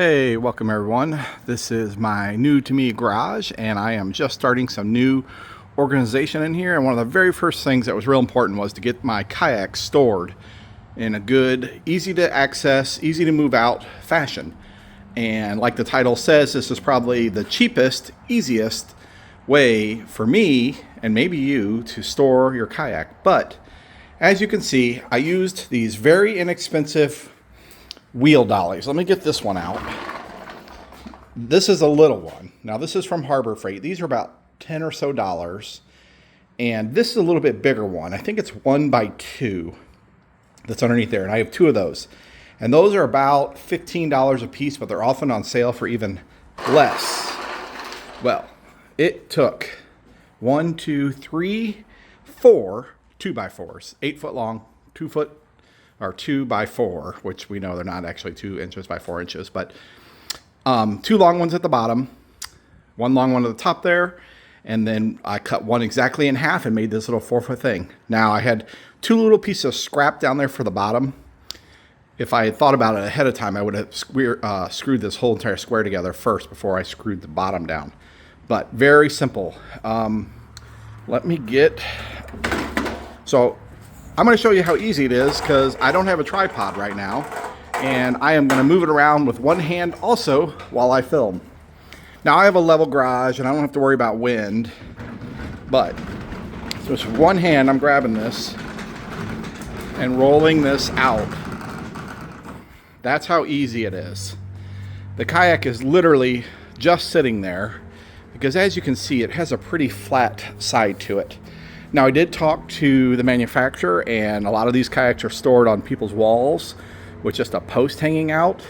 Hey, welcome everyone. This is my new to me garage, and I am just starting some new organization in here. And one of the very first things that was real important was to get my kayak stored in a good, easy to access, easy to move out fashion. And like the title says, this is probably the cheapest, easiest way for me and maybe you to store your kayak. But as you can see, I used these very inexpensive wheel dollies. Let me get this one out. This is a little one. Now this is from Harbor Freight. These are about 10 or so dollars. And this is a little bit bigger one. I think it's 1x2 that's underneath there. And I have two of those. And those are about $15 a piece, but they're often on sale for even less. Well, it took 1, 2, 3, 4 2x4s, 8 foot long, 2 foot or 2x4, which we know they're not actually 2 inches by 4 inches, but two long ones at the bottom, one long one at the top there, and then I cut one exactly in half and made this little 4-foot thing. Now I had two little pieces of scrap down there for the bottom. If I had thought about it ahead of time, I would have screwed this whole entire square together first before I screwed the bottom down. But very simple. Let me get, so I'm going to show you how easy it is because I don't have a tripod right now, and I am going to move it around with one hand also while I film. Now I have a level garage and I don't have to worry about wind, but just one hand I'm grabbing this and rolling this out. That's how easy it is. The kayak is literally just sitting there because, as you can see, it has a pretty flat side to it. Now, I did talk to the manufacturer, and a lot of these kayaks are stored on people's walls with just a post hanging out.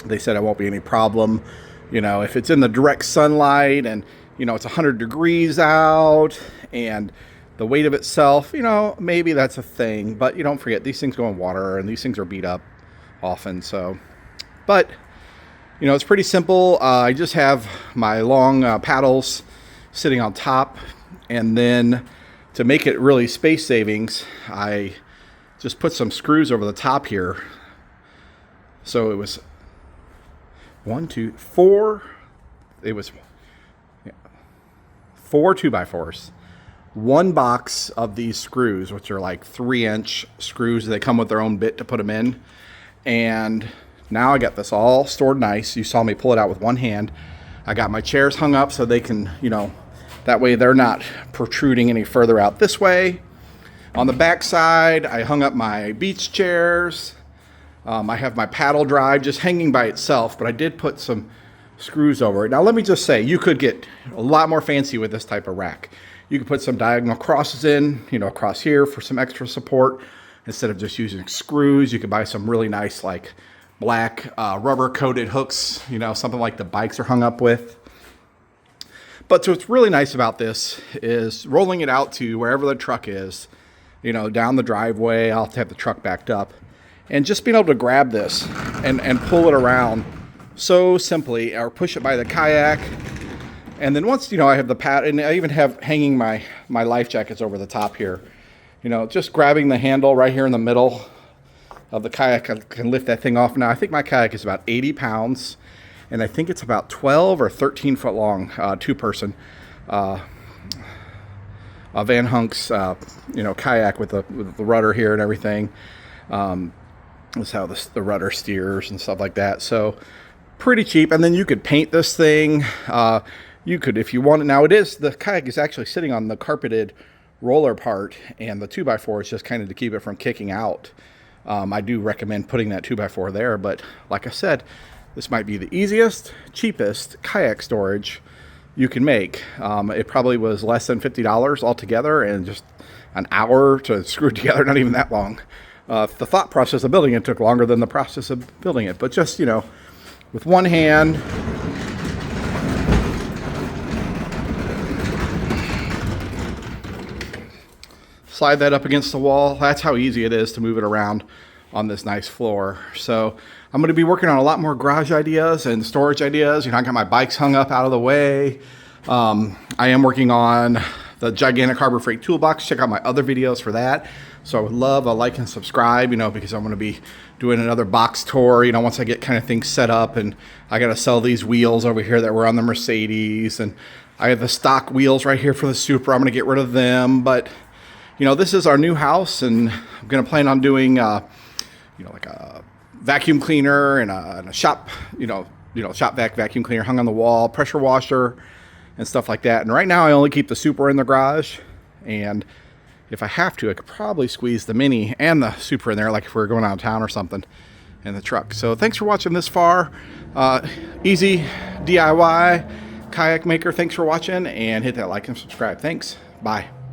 They said it won't be any problem. You know, if it's in the direct sunlight and, you know, it's 100 degrees out and the weight of itself, you know, maybe that's a thing. But you don't forget, these things go in water and these things are beat up often. So, but, you know, it's pretty simple. I just have my long paddles sitting on top. And then to make it really space savings, I just put some screws over the top here. So it was 1, 2, 4. It was 4 2x4s. One box of these screws, which are like 3-inch screws. They come with their own bit to put them in. And now I got this all stored nice. You saw me pull it out with one hand. I got my chairs hung up so they can, you know, that way they're not protruding any further out this way. On the back side, I hung up my beach chairs. I have my paddle drive just hanging by itself, but I did put some screws over it. Now let me just say, you could get a lot more fancy with this type of rack. You could put some diagonal crosses in, you know, across here for some extra support. Instead of just using screws, you could buy some really nice, like black rubber coated hooks, you know, something like the bikes are hung up with. But what's really nice about this is rolling it out to wherever the truck is, you know, down the driveway. I'll have to have the truck backed up. And just being able to grab this and pull it around so simply, or push it by the kayak. And then once, you know, I have the pad, and I even have hanging my life jackets over the top here. You know, just grabbing the handle right here in the middle of the kayak, I can lift that thing off. Now, I think my kayak is about 80 pounds. And I think it's about 12 or 13 foot long, two-person Van Hunk's, you know, kayak with the rudder here and everything. That's how the rudder steers and stuff like that. So pretty cheap. And then you could paint this thing. You could, if you wanted. Now the kayak is actually sitting on the carpeted roller part, and the 2x4 is just kind of to keep it from kicking out. I do recommend putting that 2x4 there, but like I said, this might be the easiest, cheapest kayak storage you can make. It probably was less than $50 altogether, and just an hour to screw it together, not even that long. The thought process of building it took longer than the process of building it. But just, you know, with one hand, slide that up against the wall. That's how easy it is to move it around on this nice floor. So I'm going to be working on a lot more garage ideas and storage ideas. You know, I got my bikes hung up out of the way. I am working on the gigantic Harbor Freight toolbox. Check out my other videos for that. So I would love a like and subscribe, because I'm going to be doing another box tour, once I get kind of things set up. And I got to sell these wheels over here that were on the Mercedes. And I have the stock wheels right here for the Supra. I'm going to get rid of them. But, this is our new house. And I'm going to plan on doing, like a vacuum cleaner and a shop, shop vacuum cleaner hung on the wall, pressure washer and stuff like that. And right now I only keep the Supra in the garage. And if I have to, I could probably squeeze the Mini and the Supra in there, like if we were going out of town or something, in the truck. So thanks for watching this far. Easy DIY kayak maker. Thanks for watching, and hit that like and subscribe. Thanks. Bye.